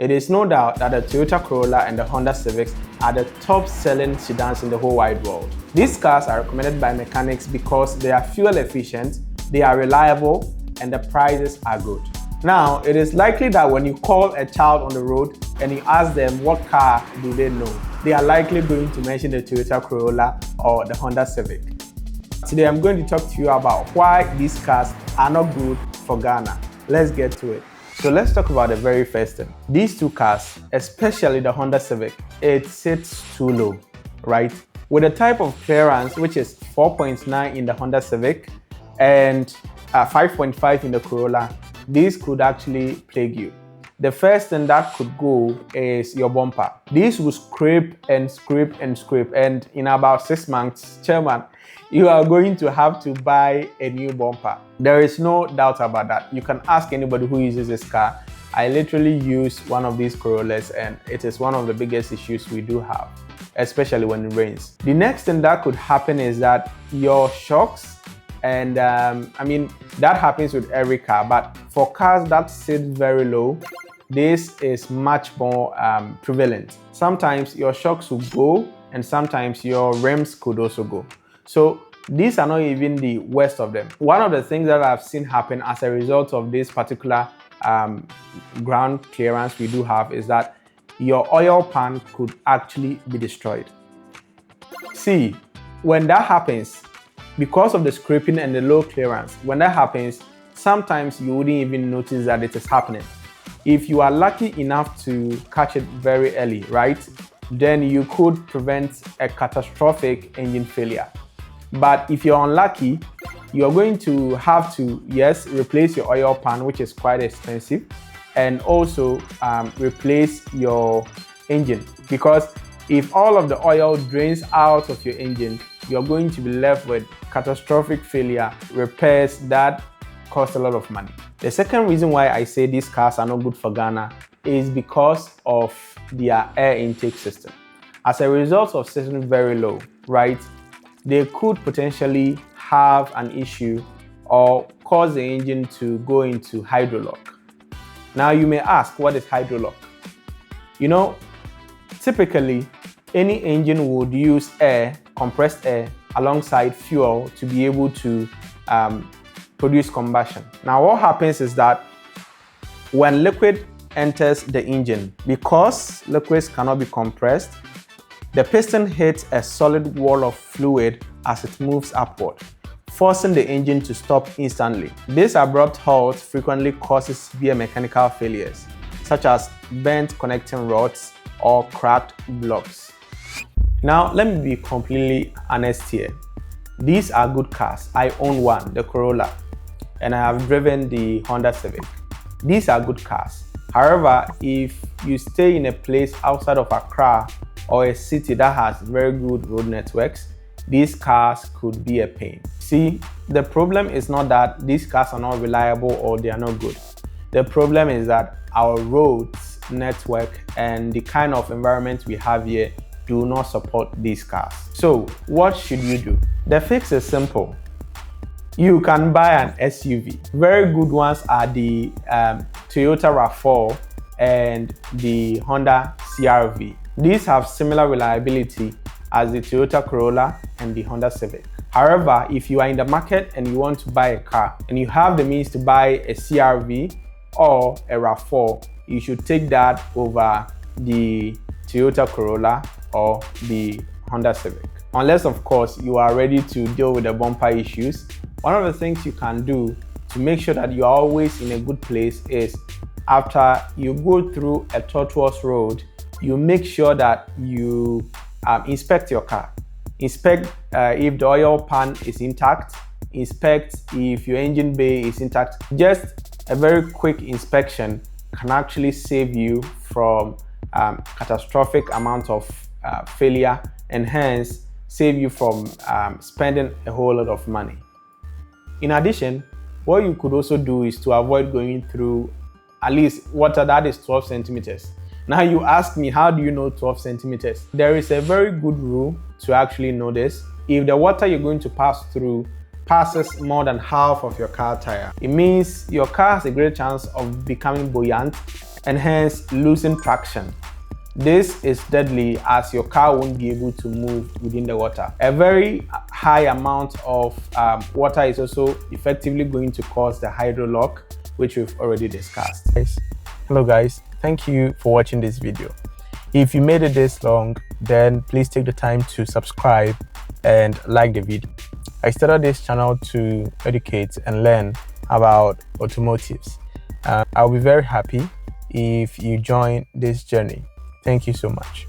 It is no doubt that the Toyota Corolla and the Honda Civic are the top selling sedans in the whole wide world. These cars are recommended by mechanics because they are fuel efficient, they are reliable, and the prices are good. Now, it is likely that when you call a child on the road and you ask them what car do they know, they are likely going to mention the Toyota Corolla or the Honda Civic. Today, I'm going to talk to you about why these cars are not good for Ghana. Let's get to it. So let's talk about the very first thing. These two cars, especially the Honda Civic, it sits too low, right? With a type of clearance which is 4.9 in the Honda Civic and 5.5 in the Corolla, these could actually plague you. The first thing that could go is your bumper. These will scrape and scrape and scrape, and in about 6 months, chairman, you are going to have to buy a new bumper. There is no doubt about that. You can ask anybody who uses this car. I literally use one of these Corollas, and it is one of the biggest issues we do have, especially when it rains. The next thing that could happen is that your shocks, and that happens with every car, but for cars that sit very low, this is much more prevalent. Sometimes your shocks will go, and sometimes your rims could also go. So these are not even the worst of them. One of the things that I've seen happen as a result of this particular ground clearance we do have is that your oil pan could actually be destroyed. See, when that happens, because of the scraping and the low clearance, when that happens, sometimes you wouldn't even notice that it is happening. If you are lucky enough to catch it very early, right, then you could prevent a catastrophic engine failure. But if you're unlucky, you're going to have to, yes, replace your oil pan, which is quite expensive, and also replace your engine. Because if all of the oil drains out of your engine, you're going to be left with catastrophic failure repairs that cost a lot of money. The second reason why I say these cars are not good for Ghana is because of their air intake system. As a result of sitting very low, right, they could potentially have an issue or cause the engine to go into hydrolock. Now you may ask, what is hydrolock? You know, typically any engine would use air, compressed air, alongside fuel to be able to produce combustion. Now what happens is that when liquid enters the engine, because liquids cannot be compressed, the piston hits a solid wall of fluid as it moves upward, forcing the engine to stop instantly. This abrupt halt frequently causes severe mechanical failures, such as bent connecting rods or cracked blocks. Now, let me be completely honest here. These are good cars. I own one, the Corolla, and I have driven the Honda Civic. These are good cars. However, if you stay in a place outside of Accra or a city that has very good road networks, these cars could be a pain. See, the problem is not that these cars are not reliable or they are not good. The problem is that our roads network and the kind of environment we have here do not support these cars. So what should you do? The fix is simple. You can buy an SUV. Very good ones are the Toyota RAV4 and the Honda CR-V. These have similar reliability as the Toyota Corolla and the Honda Civic. However, if you are in the market and you want to buy a car and you have the means to buy a CR-V or a RAV4, you should take that over the Toyota Corolla or the Honda Civic. Unless, of course, you are ready to deal with the bumper issues. One of the things you can do to make sure that you are always in a good place is after you go through a tortuous road, you make sure that you inspect your car. Inspect if the oil pan is intact. Inspect if your engine bay is intact. Just a very quick inspection can actually save you from catastrophic amount of failure, and hence save you from spending a whole lot of money. In addition, what you could also do is to avoid going through at least water that is 12 centimeters. Now you ask me, how do you know 12 centimeters? There is a very good rule to actually know this. If the water you're going to pass through passes more than half of your car tire, it means your car has a great chance of becoming buoyant and hence losing traction. This is deadly as your car won't be able to move within the water. A very high amount of water is also effectively going to cause the hydrolock, which we've already discussed. Hello guys, thank you for watching this video. If you made it this long, then please take the time to subscribe and like the video. I started this channel to educate and learn about automotives. I'll be very happy if you join this journey. Thank you so much.